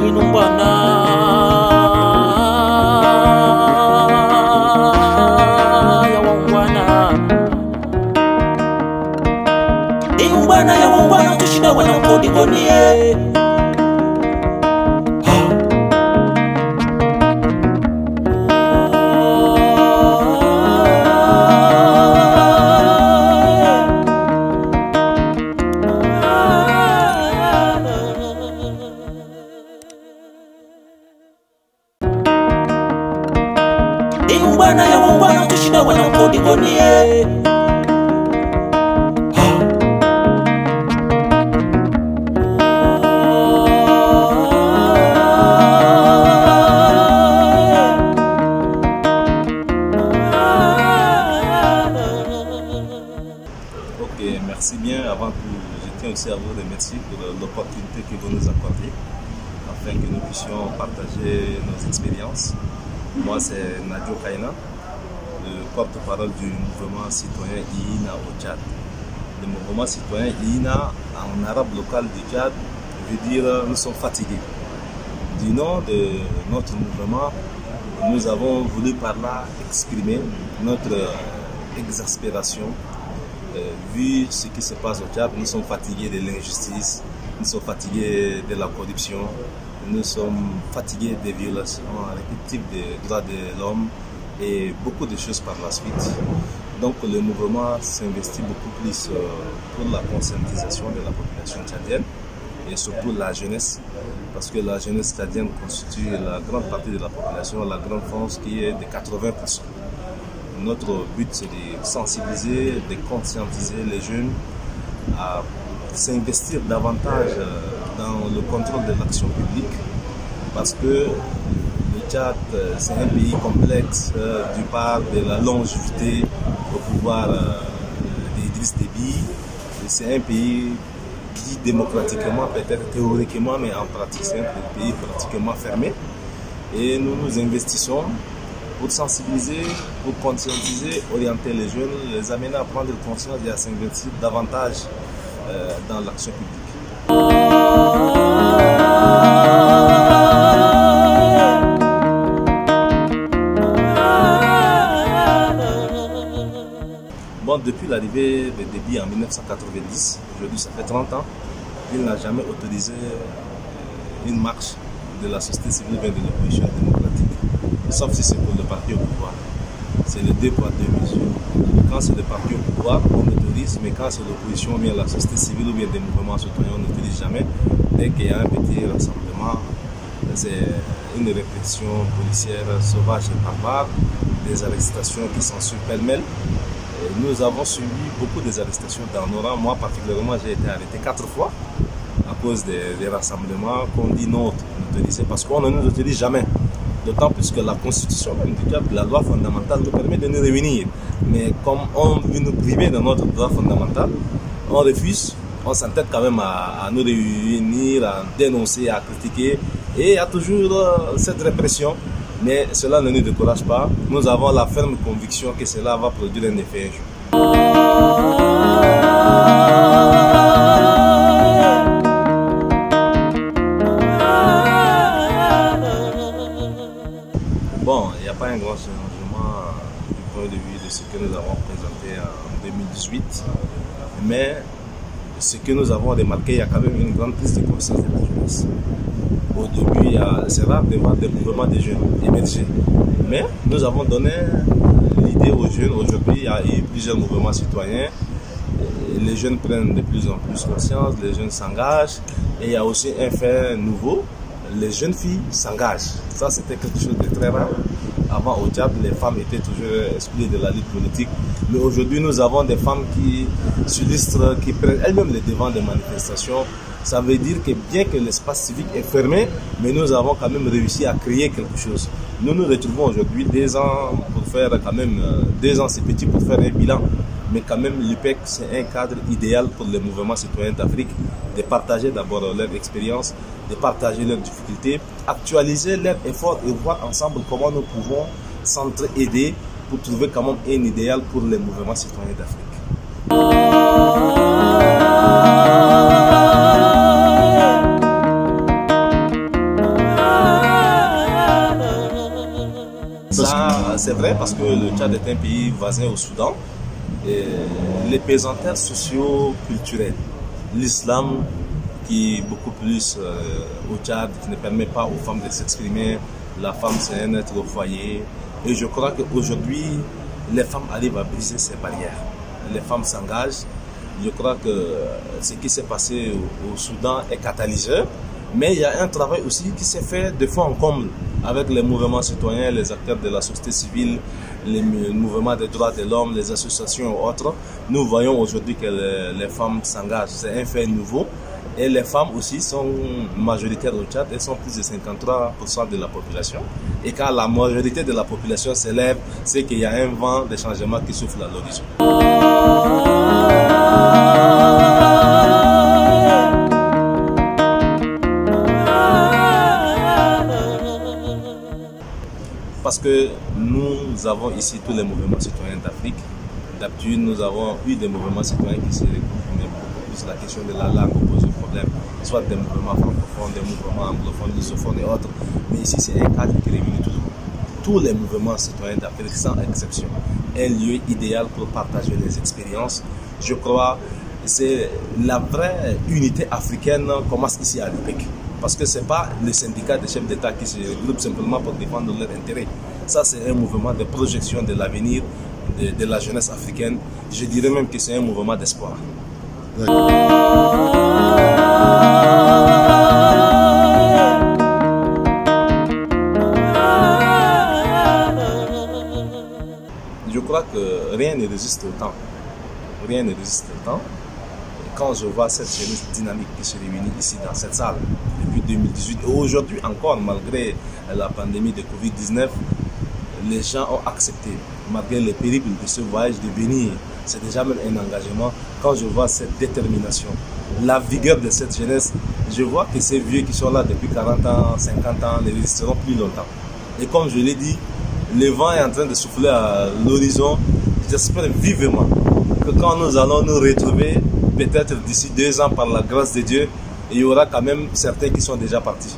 inumbwana ya wangwana inumbwana ya wangwana tushina wana mkodi konie Inumbwana ya wangwana tushina wana mkodi konie Ok, merci bien. Avant tout, je tiens aussi à vous remercier pour l'opportunité que vous nous accordez afin que nous puissions partager nos expériences. Moi, c'est Nadio Kaina, le porte-parole du mouvement citoyen IINA au Tchad. Le mouvement citoyen IINA, en arabe local du Tchad, veut dire nous sommes fatigués. Du nom de notre mouvement, nous avons voulu par là exprimer notre exaspération. Vu ce qui se passe au Tchad, nous sommes fatigués de l'injustice, nous sommes fatigués de la corruption, nous sommes fatigués des violations répétitives des droits de l'homme et beaucoup de choses par la suite. Donc le mouvement s'investit beaucoup plus pour la conscientisation de la population tchadienne et surtout la jeunesse, parce que la jeunesse tchadienne constitue la grande partie de la population, la grande France qui est de 80%. Notre but, c'est de sensibiliser, de conscientiser les jeunes à s'investir davantage dans le contrôle de l'action publique, parce que le Tchad, c'est un pays complexe du part de la longévité au pouvoir d'Idriss Déby. C'est un pays dit démocratiquement, peut-être théoriquement, mais en pratique, c'est un pays pratiquement fermé. Et nous nous investissons pour sensibiliser, pour conscientiser, orienter les jeunes, les amener à prendre conscience et à s'investir davantage dans l'action publique. Bon, depuis l'arrivée de Déby en 1990, aujourd'hui ça fait 30 ans, il n'a jamais autorisé une marche de la société civile vers de l'opposition démocratique. Sauf si c'est pour le parti au pouvoir. C'est le 2 poids 2 mesures. Quand c'est le parti au pouvoir, on autorise, mais quand c'est l'opposition ou bien la société civile ou bien des mouvements citoyens, on n'autorise jamais. Dès qu'il y a un petit rassemblement, c'est une répression policière sauvage et barbare, des arrestations qui s'ensuivent pêle-mêle. Nous avons suivi beaucoup des arrestations dans nos rangs. Moi particulièrement, j'ai été arrêté 4 fois à cause des rassemblements qu'on dit non autorisés, parce qu'on ne nous autorise jamais. D'autant plus que la constitution même du Tchad, la loi fondamentale nous permet de nous réunir. Mais comme on veut nous priver de notre droit fondamental, on refuse, on s'entête quand même à nous réunir, à dénoncer, à critiquer. Et il y a toujours cette répression. Mais cela ne nous décourage pas. Nous avons la ferme conviction que cela va produire un effet un jour. Bon, il n'y a pas un grand changement du point de vue de ce que nous avons présenté en 2018, mais ce que nous avons remarqué, il y a quand même une grande prise de conscience de la jeunesse. Au début, c'est rare de voir des mouvements des jeunes émerger, mais nous avons donné l'idée aux jeunes. Aujourd'hui, il y a eu plusieurs mouvements citoyens. Les jeunes prennent de plus en plus conscience, les jeunes s'engagent, et il y a aussi un fait nouveau. Les jeunes filles s'engagent. Ça, c'était quelque chose de très rare. Avant, au Tchad, les femmes étaient toujours exclues de la lutte politique. Mais aujourd'hui, nous avons des femmes qui s'illustrent, qui prennent elles-mêmes les devants des manifestations. Ça veut dire que bien que l'espace civique est fermé, mais nous avons quand même réussi à créer quelque chose. Nous nous retrouvons aujourd'hui 2 ans pour faire quand même, 2 ans c'est petit pour faire un bilan. Mais quand même, l'UPEC, c'est un cadre idéal pour les mouvements citoyens d'Afrique, de partager d'abord leur expérience, de partager leurs difficultés, actualiser leurs efforts et voir ensemble comment nous pouvons s'entraider pour trouver quand même un idéal pour les mouvements citoyens d'Afrique. c'est vrai parce que le Tchad est un pays voisin au Soudan. Et les pesanteurs socio-culturels, l'islam qui est beaucoup plus au Tchad, qui ne permet pas aux femmes de s'exprimer. La femme, c'est un être au foyer. Et je crois qu'aujourd'hui, les femmes arrivent à briser ces barrières. Les femmes s'engagent. Je crois que ce qui s'est passé au Soudan est catalyseur. Mais il y a un travail aussi qui s'est fait de fond en comble avec les mouvements citoyens, les acteurs de la société civile, les mouvements des droits de l'homme, les associations et autres. Nous voyons aujourd'hui que les femmes s'engagent. C'est un fait nouveau. Et les femmes aussi sont majoritaires au Tchad, elles sont plus de 53% de la population. Et quand la majorité de la population s'élève, c'est qu'il y a un vent de changement qui souffle à l'horizon. Parce que nous avons ici tous les mouvements citoyens d'Afrique. D'habitude, nous avons eu des mouvements citoyens qui se regroupent plus la question de la langue pose problème, soit des mouvements francophones, des mouvements anglophones, lusophones et autres. Mais ici, c'est un cadre qui réunit tout le monde. Tous les mouvements citoyens d'Afrique, sans exception, un lieu idéal pour partager les expériences. Je crois que c'est la vraie unité africaine commence ici à l'IPEC. Parce que ce n'est pas le syndicat des chefs d'État qui se regroupent simplement pour défendre leurs intérêts. Ça, c'est un mouvement de projection de l'avenir de la jeunesse africaine. Je dirais même que c'est un mouvement d'espoir. Je crois que rien ne résiste au temps. Rien ne résiste au temps. Quand je vois cette jeunesse dynamique qui se réunit ici dans cette salle depuis 2018, et aujourd'hui encore, malgré la pandémie de Covid-19, les gens ont accepté, malgré les périples de ce voyage, de venir. C'est déjà même un engagement. Quand je vois cette détermination, la vigueur de cette jeunesse, je vois que ces vieux qui sont là depuis 40 ans, 50 ans, les résisteront plus longtemps. Et comme je l'ai dit, le vent est en train de souffler à l'horizon. J'espère vivement que quand nous allons nous retrouver, peut-être d'ici 2 ans, par la grâce de Dieu, il y aura quand même certains qui sont déjà partis.